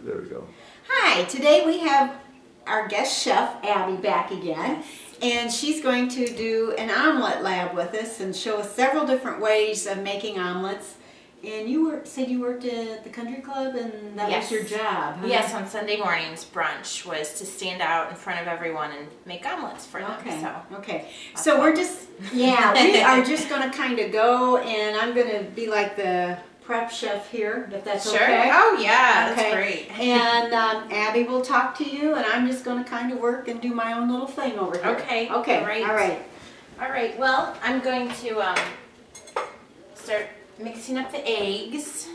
There we go. Hi, today we have our guest chef, Abby, back again. And she's going to do an omelet lab with us and show us several different ways of making omelets. And you said you worked at the country club and that was your job, huh? Yes, on Sunday mornings, brunch was to stand out in front of everyone and make omelets for them. So we're just, we are just going to kind of go, and I'm going to be like the prep chef here, if that's okay. Oh yeah, that's great. And Abby will talk to you, and I'm just going to kind of work and do my own little thing over here. Okay. Okay. All right. Well, I'm going to start mixing up the eggs.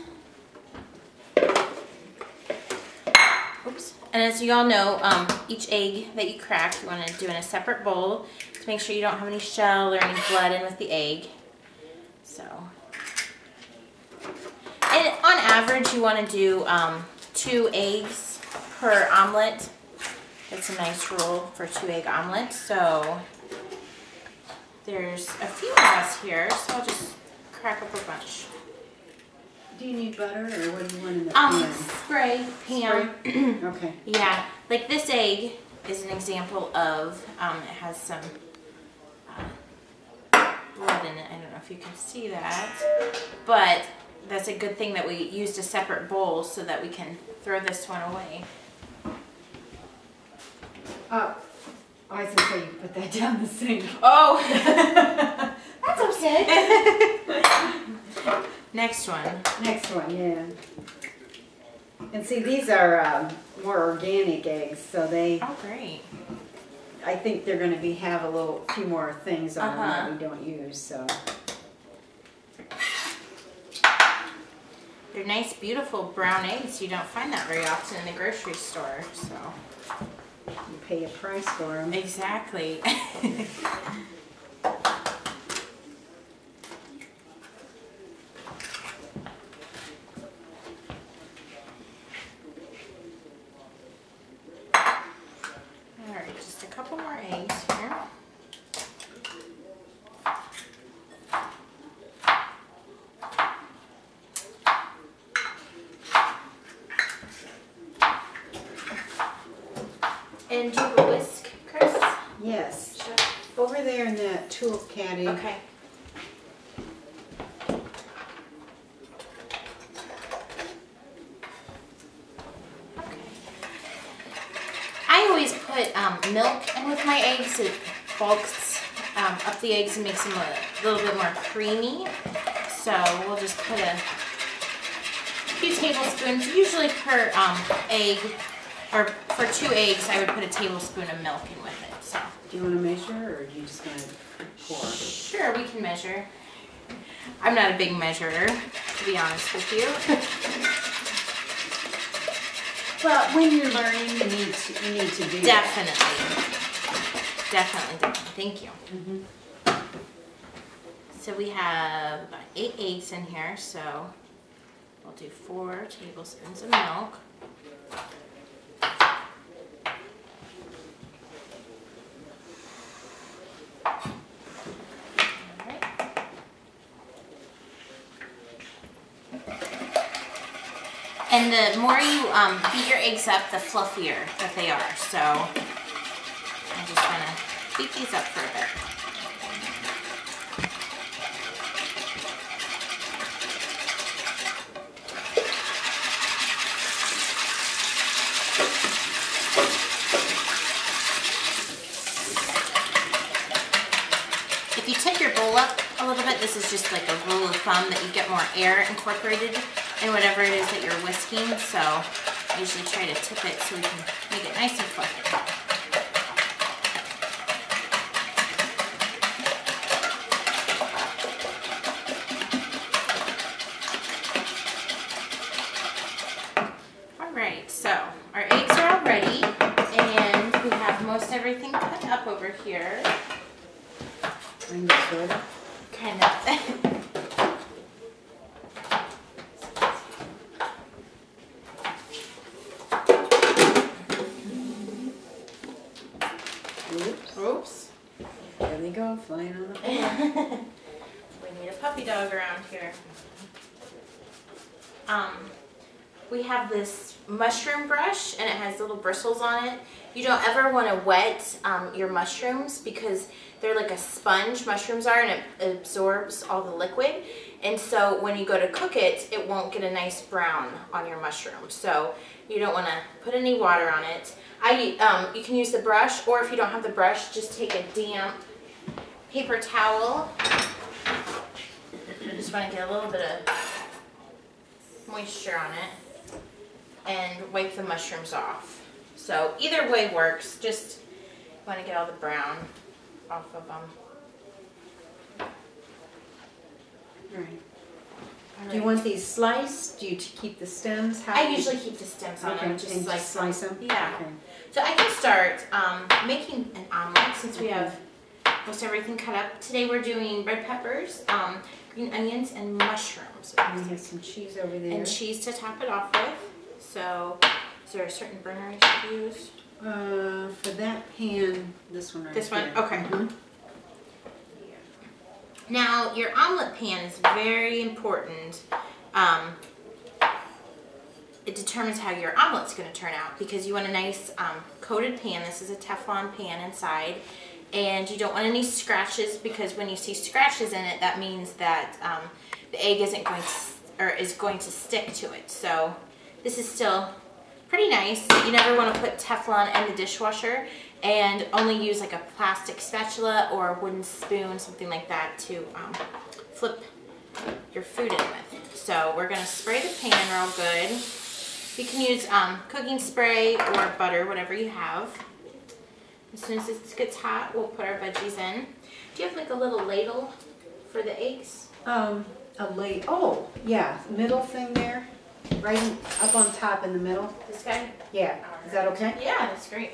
Oops. And as you all know, each egg that you crack, you want to do in a separate bowl to make sure you don't have any shell or any blood in with the egg. So, and on average, you want to do 2 eggs per omelet. That's a nice rule for 2-egg omelets. So there's a few of us here, so I'll just crack up a bunch. Do you need butter, or what do you want in the pan? Spray pan. Okay. Yeah, like this egg is an example of, it has some blood in it. I don't know if you can see that, but that's a good thing that we used a separate bowl so that we can throw this one away. Oh, I was going to say you put that down the sink. Oh, that's upsetting. Next one. Next one, yeah. And see, these are more organic eggs, so they... Oh, great. I think they're going to have a few more things on them that we don't use, so... They're nice, beautiful brown eggs. You don't find that very often in the grocery store, so... You pay a price for them. Exactly. Alright, just a couple more eggs here. And do you have a whisk, Chris? Yes. Over there in that tool caddy. Okay. I always put milk in with my eggs. It bulks up the eggs and makes them a little bit more creamy. So we'll just put a few tablespoons, usually per egg. Or for 2 eggs, I would put a tablespoon of milk in with it. So. Do you want to measure, or are you just going to pour? Sure, we can measure. I'm not a big measurer, to be honest with you. Well, when you're learning, you need to do Definitely. Definitely. Thank you. So we have about 8 eggs in here, so we'll do 4 tablespoons of milk. And the more you beat your eggs up, the fluffier that they are. So I'm just going to beat these up for a bit. If you tip your bowl up a little bit, this is just like a rule of thumb that you get more air incorporated in whatever it is that you're whisking, so I usually try to tip it so we can make it nice and fluffy. Alright, so our eggs are all ready, and we have most everything cut up over here. Kind of, sort of. Kind of. Oops. There they go, flying on the floor. We need a puppy dog around here. We have this mushroom brush, and it has little bristles on it. You don't ever want to wet your mushrooms because they're like a sponge, mushrooms are, and it absorbs all the liquid. And so when you go to cook it, it won't get a nice brown on your mushroom. So you don't want to put any water on it. You can use the brush, or if you don't have the brush, just take a damp paper towel. I just want to get a little bit of moisture on it and wipe the mushrooms off. So either way works, just want to get all the brown off of them. Right. Do you want these sliced? Do you keep the stems? I usually keep the stems on them, just and slice them? Yeah. Okay. So I can start making an omelet since we have most everything cut up. Today we're doing red peppers, green onions, and mushrooms. And we have some cheese over there. And cheese to top it off with. So, is there a certain burner I should use? For that pan, this one right This one? here. Okay. Mm-hmm. Now, your omelet pan is very important. It determines how your omelet's going to turn out because you want a nice coated pan. This is a Teflon pan inside. And you don't want any scratches because when you see scratches in it, that means that the egg isn't going to, or is going to stick to it. So this is still pretty nice. You never want to put Teflon in the dishwasher, and only use like a plastic spatula or a wooden spoon, something like that, to flip your food in with. So we're going to spray the pan real good. You can use cooking spray or butter, whatever you have. As soon as this gets hot, we'll put our veggies in. Do you have like a little ladle for the eggs? A ladle. Oh, yeah, middle thing there, right up on top in the middle. This guy? Yeah. Is that okay? Yeah, that's great.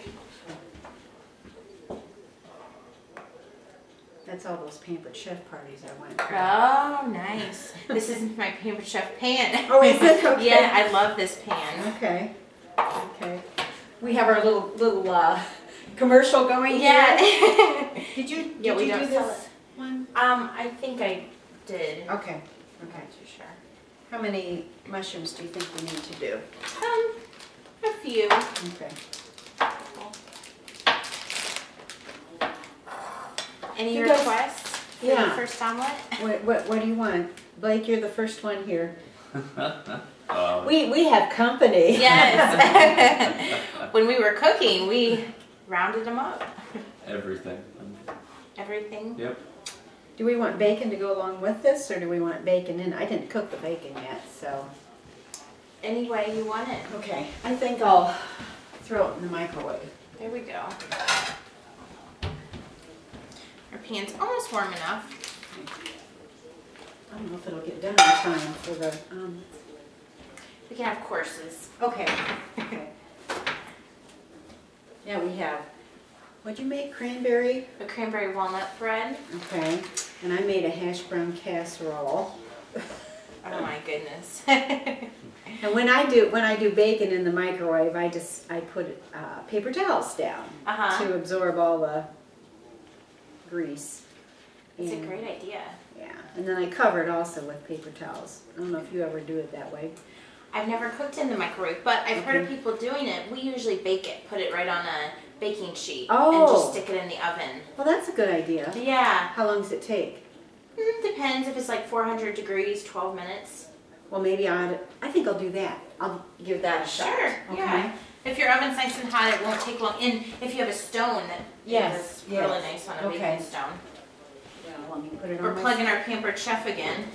That's all those Pampered Chef parties I went to. Oh, nice. This is my Pampered Chef pan. Oh, is it? Okay. Yeah, I love this pan. Okay. Okay. We have our little commercial going Yeah. here. Did you Yeah, we do don't sell this it. one? I think I did. Okay. Okay. Not too sure. How many mushrooms do you think we need to do? A few. Okay. Any You guys- requests for Yeah. the first omelet? What do you want? Blake, you're the first one here. We have company. Yes. When we were cooking, we rounded them up. Everything. Everything? Yep. Do we want bacon to go along with this, or do we want bacon in? I didn't cook the bacon yet, so. Any way you want it. Okay, I think I'll throw it in the microwave. There we go. Our pan's almost warm enough. I don't know if it'll get done in time for the We can have courses. Okay. Okay. Yeah, we have. What'd you make? Cranberry? A cranberry walnut bread. Okay. And I made a hash brown casserole. Oh my goodness. And when I do bacon in the microwave, I put paper towels down to absorb all the grease. It's a great idea. Yeah, and then I cover it also with paper towels. I don't know if you ever do it that way. I've never cooked in the microwave, but I've heard of people doing it. We usually bake it, put it right on a baking sheet, and just stick it in the oven. Well, that's a good idea. Yeah. How long does it take? Depends. If it's like 400 degrees, 12 minutes. Well, maybe I think I'll do that. I'll give that a shot. Sure. Okay. Yeah. If your oven's nice and hot, it won't take long. And if you have a stone, that is really nice on a baking stone. Yeah, let me put it on. We're plugging our Pampered Chef again.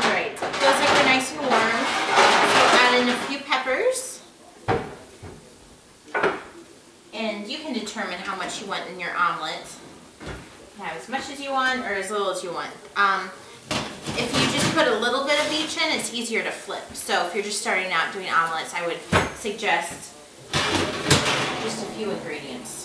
Alright, feels like they're nice and warm. So add in a few peppers. And you can determine how much you want in your omelet. Have as much as you want or as little as you want. If you just put a little bit of each in, it's easier to flip. So if you're just starting out doing omelets, I would suggest just a few ingredients.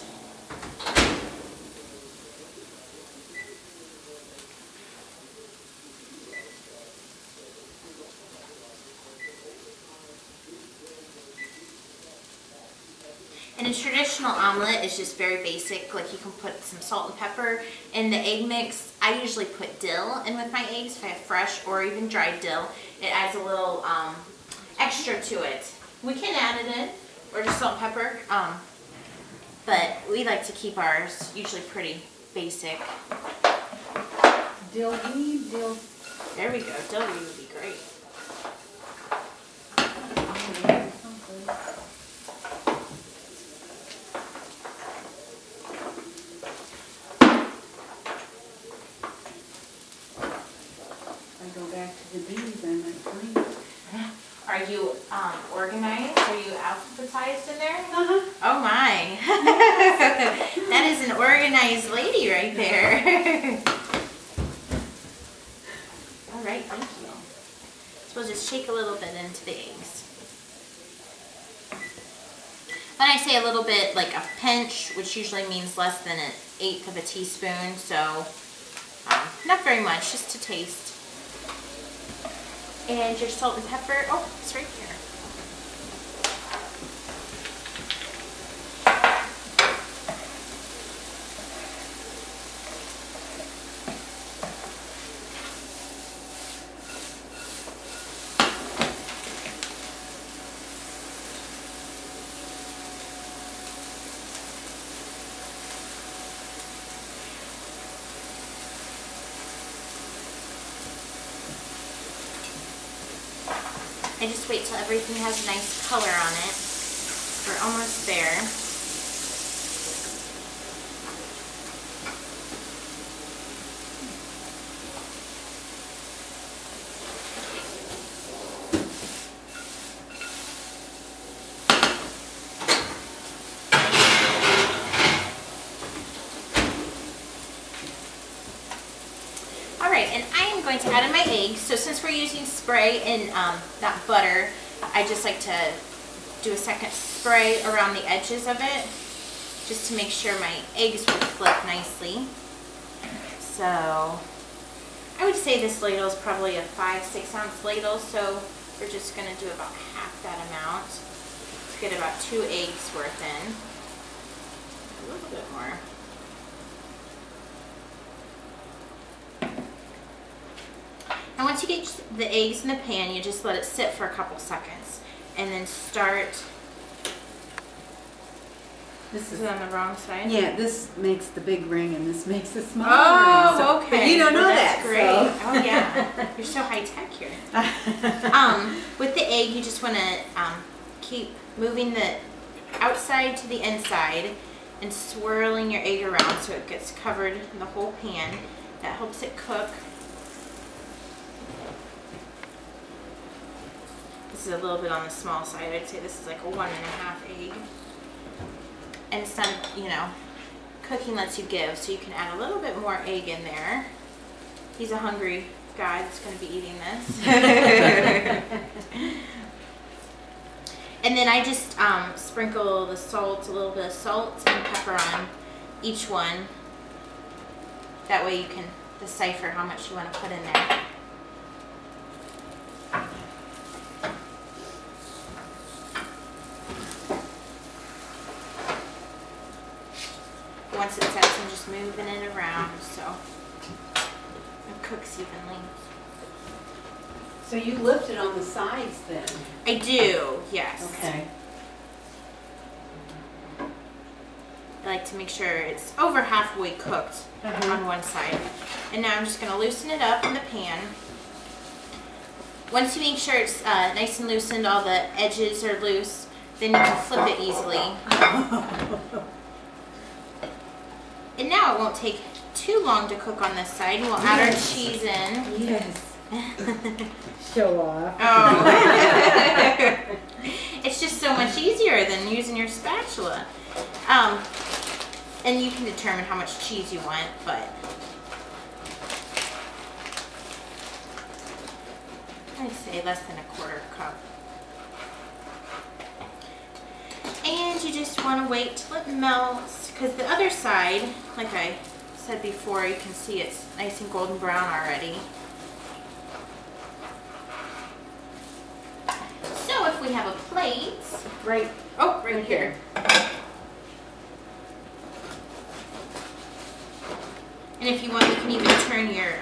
And a traditional omelet is just very basic, like you can put some salt and pepper in the egg mix. I usually put dill in with my eggs if I have fresh or even dried dill. It adds a little extra to it. We can add it in, or just salt and pepper, but we like to keep ours usually pretty basic. Dill weed, dill. There we go. Dill weed would be great. I go back to the bees, I might find it. Are you organized? Are you alphabetized in there? Uh-huh. Oh my. That is an organized lady right there. All right, thank you. So we'll just shake a little bit into the eggs. When I say a little bit, like a pinch, which usually means less than 1/8 of a teaspoon, so not very much, just to taste. And your salt and pepper, oh, it's right here. I just wait till everything has a nice color on it. We're almost there. Alright, and I am going to add in my eggs. So since we're using spray and not butter, I just like to do a second spray around the edges of it, just to make sure my eggs will flip nicely. So I would say this ladle is probably a 5-6 ounce ladle, so we're just going to do about half that amount to get about 2 eggs worth in. A little bit more. And once you get the eggs in the pan, you just let it sit for a couple seconds and then start. This is on the wrong side? Yeah, this makes the big ring and this makes the small ring. So, Okay. But you don't know that's that. Great. So. Oh yeah. You're so high tech here. With the egg, you just want to keep moving the outside to the inside and swirling your egg around so it gets covered in the whole pan. That helps it cook. This is a little bit on the small side. I'd say this is like a 1.5 egg. And some, you know, cooking lets you give, so you can add a little bit more egg in there. He's a hungry guy that's going to be eating this. And then I just sprinkle the salt, a little bit of salt and pepper on each one. That way you can decipher how much you want to put in there. Once it sets, I'm just moving it around so it cooks evenly. So you lift it on the sides then? I do, yes. Okay. I like to make sure it's over halfway cooked on one side. And now I'm just going to loosen it up in the pan. Once you make sure it's nice and loosened, all the edges are loose, then you can flip it easily. And now it won't take too long to cook on this side. We'll add our cheese in. Yes. Show off. Oh. It's just so much easier than using your spatula. And you can determine how much cheese you want, but I'd say less than 1/4 cup. And you just want to wait till it melts, because the other side, like I said before, you can see it's nice and golden brown already. So if we have a plate, right here. And if you want, you can even turn your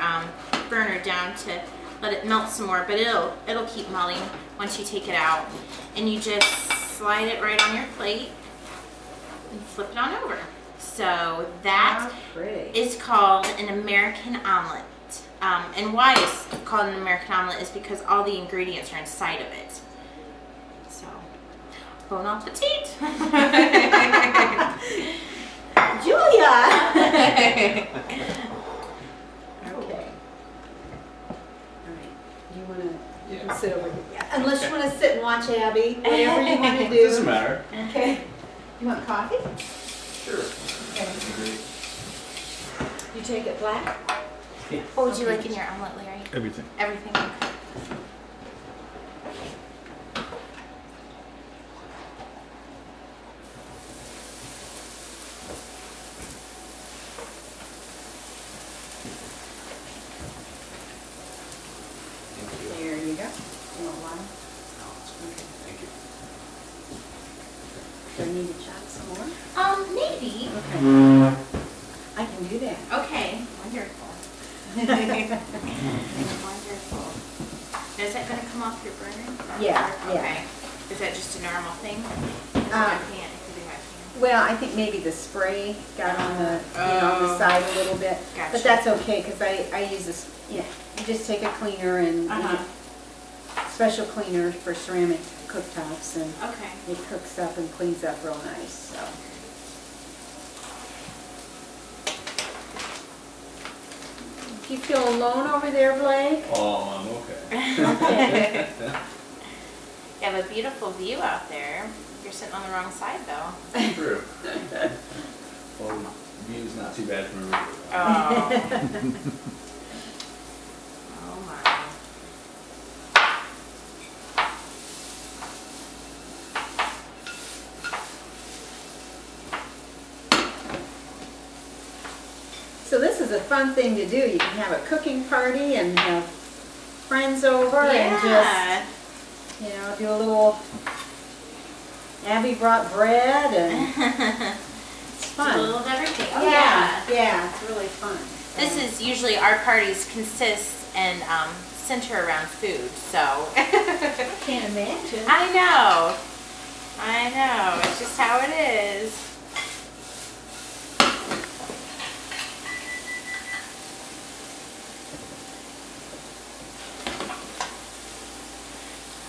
burner down to let it melt some more, but it'll keep melting once you take it out. And you just slide it right on your plate and flip it on over. So that is called an American omelet. And why it's called an American omelet is because all the ingredients are inside of it. So, bon appetit! Julia! Okay. Alright. You want to you can sit over here. Yeah. Unless you want to sit and watch Abby. Whatever you want to do. Doesn't matter. Okay. You want coffee? Sure. Okay. You take it black? Yeah. What would you like in your omelet, Larry? Everything. Everything. Okay. There you go. You want one? Okay. Thank you. Do I need to chop some more? Maybe. Okay. I can do that. Okay. Wonderful. Wonderful. Is that going to come off your burner? Yeah, Okay. yeah. Is that just a normal thing? It could be my pan. Well, I think maybe the spray got on the, on the side a little bit. Gotcha. But that's okay, because I use this, you just take a cleaner and special cleaner for ceramic cooktops, and Okay. it cooks up and cleans up real nice, so. Do you feel alone over there, Blake? Oh, I'm okay. Okay. You have a beautiful view out there. You're sitting on the wrong side, though. True. Well, the view's not too bad from a river. Oh. Oh my. So this is a fun thing to do. You can have a cooking party and have friends over and just, do a little, Abby brought bread and it's fun. A little of everything. Oh, Yeah, it's really fun. This is usually our parties consist and center around food, so. I can't imagine. I know. It's just how it is.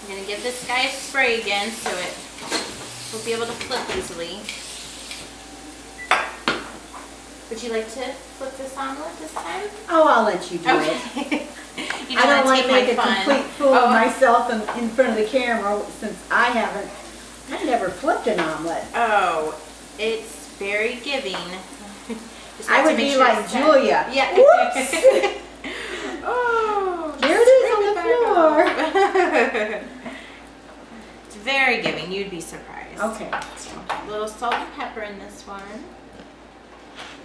I'm going to give this guy a spray again so it will be able to flip easily. Would you like to flip this omelet this time? Oh, I'll let you do it. Okay. You I don't wanna like to take make a my fun. complete fool of myself in front of the camera since I've never flipped an omelet. Oh, it's very giving. Just I have to would make be sure like it's set. Julia. Yeah. Whoops! Oh, There it is on the floor. It's very giving. You'd be surprised. Okay. A little salt and pepper in this one.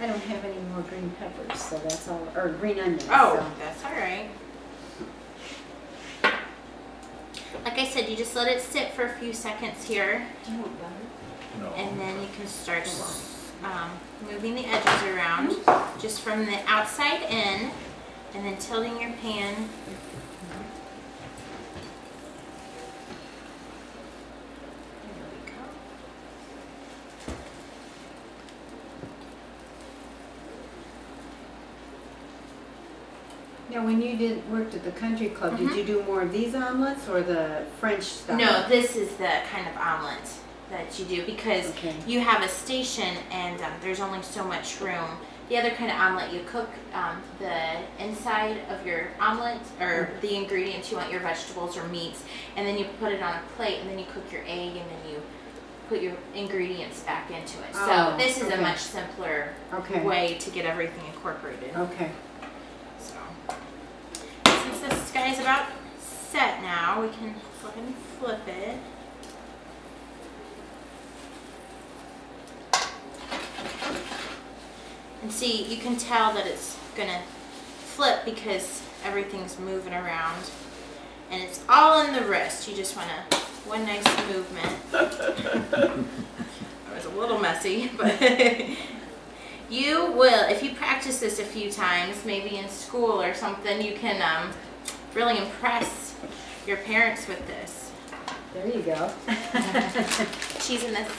I don't have any more green peppers, so that's all, or green onions. Oh, so. that's all right. Like I said, you just let it sit for a few seconds here, Do you want butter? No. and then you can start moving the edges around, just from the outside in, and then tilting your pan. There we go. Now, when you worked at the country club, did you do more of these omelets or the French style? No, this is the kind of omelet that you do because you have a station and there's only so much room. The other kind of omelet, you cook the inside of your omelet or the ingredients you want, your vegetables or meats, and then you put it on a plate and then you cook your egg and then you put your ingredients back into it. So this is a much simpler way to get everything incorporated. Okay. So since this guy's about set now, we can go ahead and flip it. And see, you can tell that it's gonna flip because everything's moving around. And it's all in the wrist. You just wanna, one nice movement. It was a little messy, but you will, if you practice this a few times, maybe in school or something, you can really impress your parents with this. There you go. Cheese in this.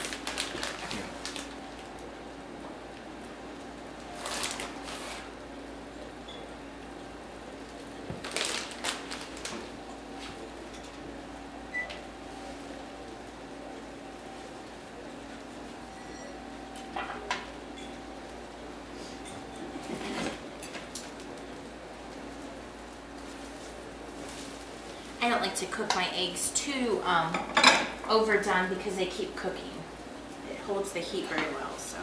I don't like to cook my eggs too overdone because they keep cooking. It holds the heat very well, so.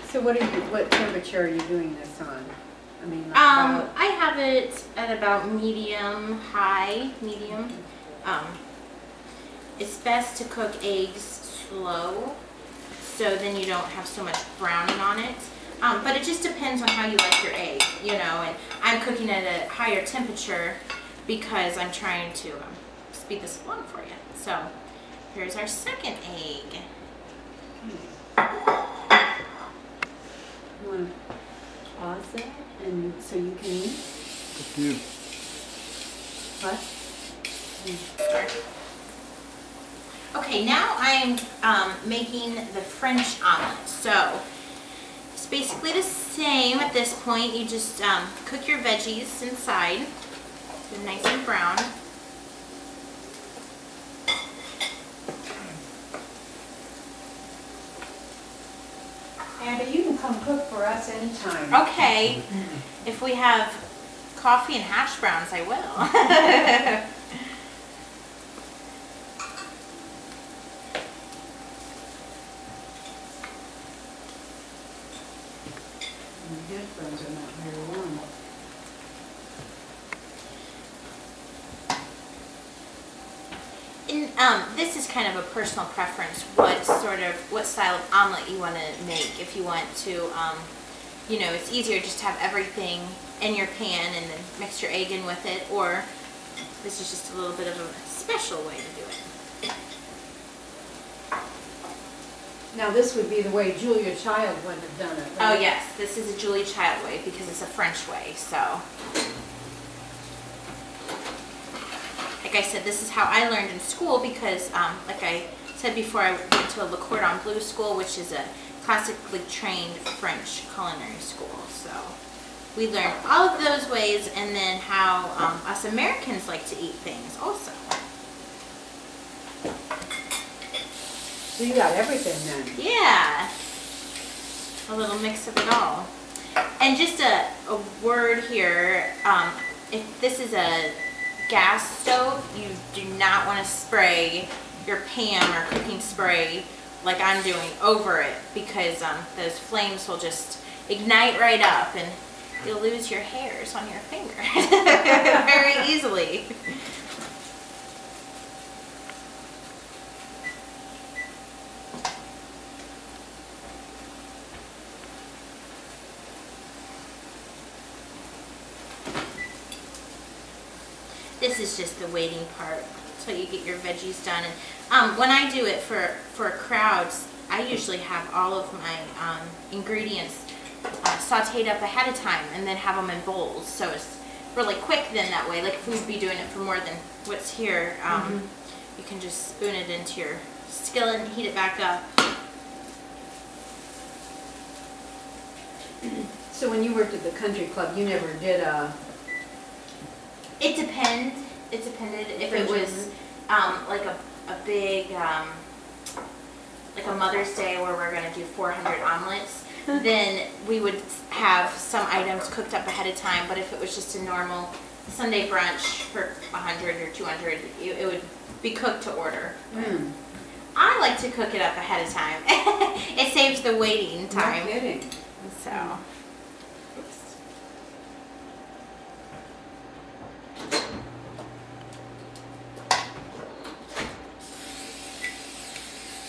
So what temperature are you doing this on? I mean, like I have it at about medium, high, medium. It's best to cook eggs slow, so then you don't have so much browning on it. But it just depends on how you like your egg, you know, and I'm cooking at a higher temperature because I'm trying to speed this along for you. So here's our second egg. You want to pause that and so you can eat? What? Sorry. Okay, now I'm making the French omelet. So it's basically the same at this point. You just cook your veggies inside. They're nice and brown. Abby, you can come cook for us anytime. Okay. If we have coffee and hash browns, I will. The hash browns are not very warm. And this is kind of a personal preference, what style of omelet you want to make. If you want to, you know, it's easier just to have everything in your pan and then mix your egg in with it, or this is just a little bit of a special way to do it. Now this would be the way Julia Child would have done it, Oh right? yes, this is a Julie Child way because it's a French way, so. Like I said, this is how I learned in school because, like I said before, I went to a Le Cordon Bleu school, which is a classically trained French culinary school. So we learned all of those ways, and then how us Americans like to eat things also. So you got everything then? Yeah, a little mix of it all. And just a word here, if this is a gas stove, you do not want to spray your pan or cooking spray like I'm doing over it, because those flames will just ignite right up and you'll lose your hairs on your finger very easily. This is just the waiting part until you get your veggies done. And when I do it for crowds, I usually have all of my ingredients sauteed up ahead of time and then have them in bowls. So it's really quick then that way. Like if we'd be doing it for more than what's here, you can just spoon it into your skillet and heat it back up. So when you worked at the country club, you never did a... It depended. It depended if it was like a big, like a Mother's Day where we're going to do 400 omelets, then we would have some items cooked up ahead of time. But if it was just a normal Sunday brunch for 100 or 200, it would be cooked to order. I like to cook it up ahead of time. It saves the waiting time. No kidding. So.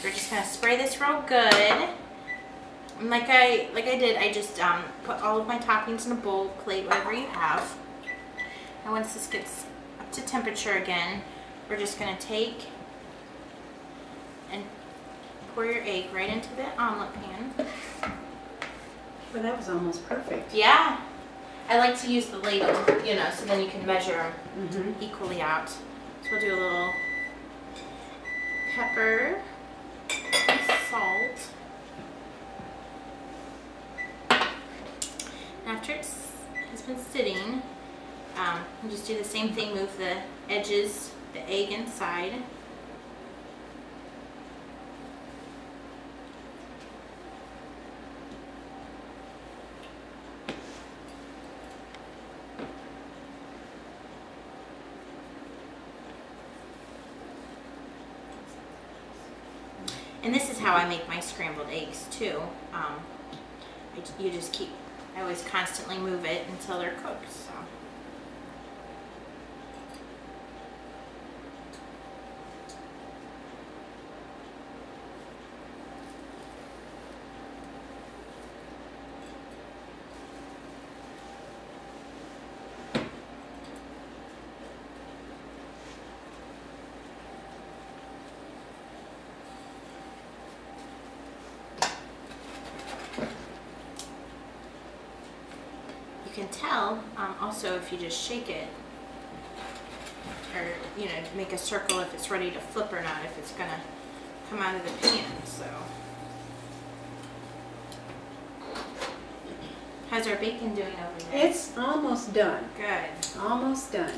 We're just gonna spray this real good. And like I did, I just put all of my toppings in a bowl, plate, whatever you have. And once this gets up to temperature again, we're just gonna take and pour your egg right into the omelet pan. Well, that was almost perfect. Yeah, I like to use the ladle, you know, so then you can measure them equally out. So we'll do a little pepper, and salt. After it has been sitting, you just do the same thing, move the edges, the egg inside. And this is how I make my scrambled eggs too. You just keep, I always constantly move it until they're cooked. So. You can tell also if you just shake it, or make a circle if it's ready to flip or not, if it's gonna come out of the pan. So how's our bacon doing over there? It's almost done. Good. Almost done.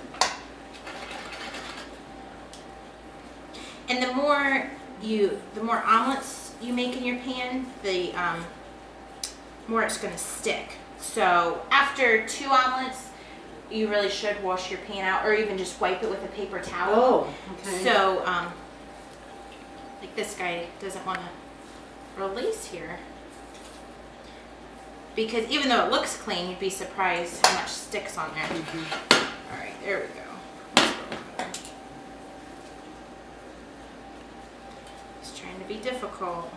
And the more omelets you make in your pan, the more it's gonna stick. So after 2 omelets, you really should wash your pan out, or even just wipe it with a paper towel. Oh, okay. So, like this guy doesn't want to release here. Because even though it looks clean, you'd be surprised how much sticks on there. All right, there we go. It's trying to be difficult.